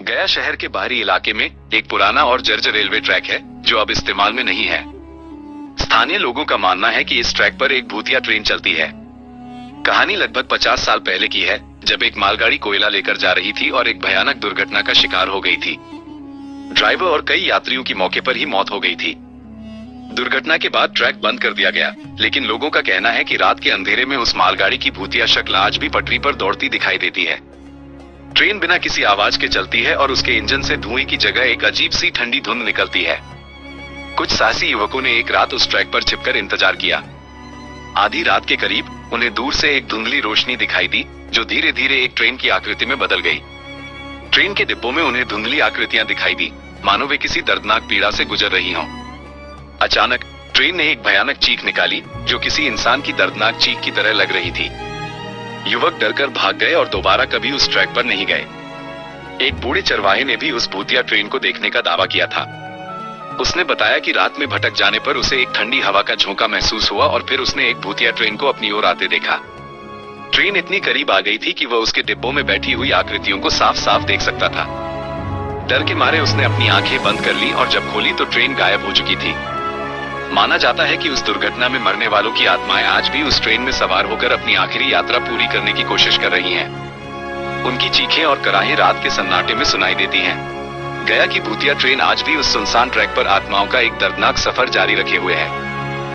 गया शहर के बाहरी इलाके में एक पुराना और जर्जर रेलवे ट्रैक है जो अब इस्तेमाल में नहीं है। स्थानीय लोगों का मानना है कि इस ट्रैक पर एक भूतिया ट्रेन चलती है। कहानी लगभग 50 साल पहले की है, जब एक मालगाड़ी कोयला लेकर जा रही थी और एक भयानक दुर्घटना का शिकार हो गई थी। ड्राइवर और कई यात्रियों की मौके पर ही मौत हो गई थी। दुर्घटना के बाद ट्रैक बंद कर दिया गया, लेकिन लोगों का कहना है कि रात के अंधेरे में उस मालगाड़ी की भूतिया शक्ल आज भी पटरी पर दौड़ती दिखाई देती है। ट्रेन बिना किसी आवाज के चलती है और उसके इंजन से धुएं की जगह एक अजीब सी ठंडी धुंध निकलती है। कुछ साहसी युवकों ने एक रात उस ट्रैक पर छिपकर इंतजार किया। आधी रात के करीब उन्हें दूर से एक धुंधली रोशनी दिखाई दी, जो धीरे धीरे एक ट्रेन की आकृति में बदल गई। ट्रेन के डिब्बों में उन्हें धुंधली आकृतियां दिखाई दी, मानो वे किसी दर्दनाक पीड़ा से गुजर रही हों। अचानक ट्रेन ने एक भयानक चीख निकाली, जो किसी इंसान की दर्दनाक चीख की तरह लग रही थी। युवक डरकर भाग गए और दोबारा कभी उस ट्रैक पर नहीं गए। एक बूढ़े चरवाहे ने भी उस भूतिया ट्रेन को देखने का दावा किया था। उसने बताया कि रात में भटक जाने पर उसे एक ठंडी हवा का झोंका महसूस हुआ और फिर उसने एक भूतिया ट्रेन को अपनी ओर आते देखा। ट्रेन इतनी करीब आ गई थी कि वह उसके डिब्बों में बैठी हुई आकृतियों को साफ साफ देख सकता था। डर के मारे उसने अपनी आंखें बंद कर ली और जब खोली तो ट्रेन गायब हो चुकी थी। माना जाता है कि उस दुर्घटना में मरने वालों की आत्माएं आज भी उस ट्रेन में सवार होकर अपनी आखिरी यात्रा पूरी करने की कोशिश कर रही हैं। उनकी चीखें और कराहें रात के सन्नाटे में सुनाई देती हैं। गया की भूतिया ट्रेन आज भी उस सुनसान ट्रैक पर आत्माओं का एक दर्दनाक सफर जारी रखे हुए है।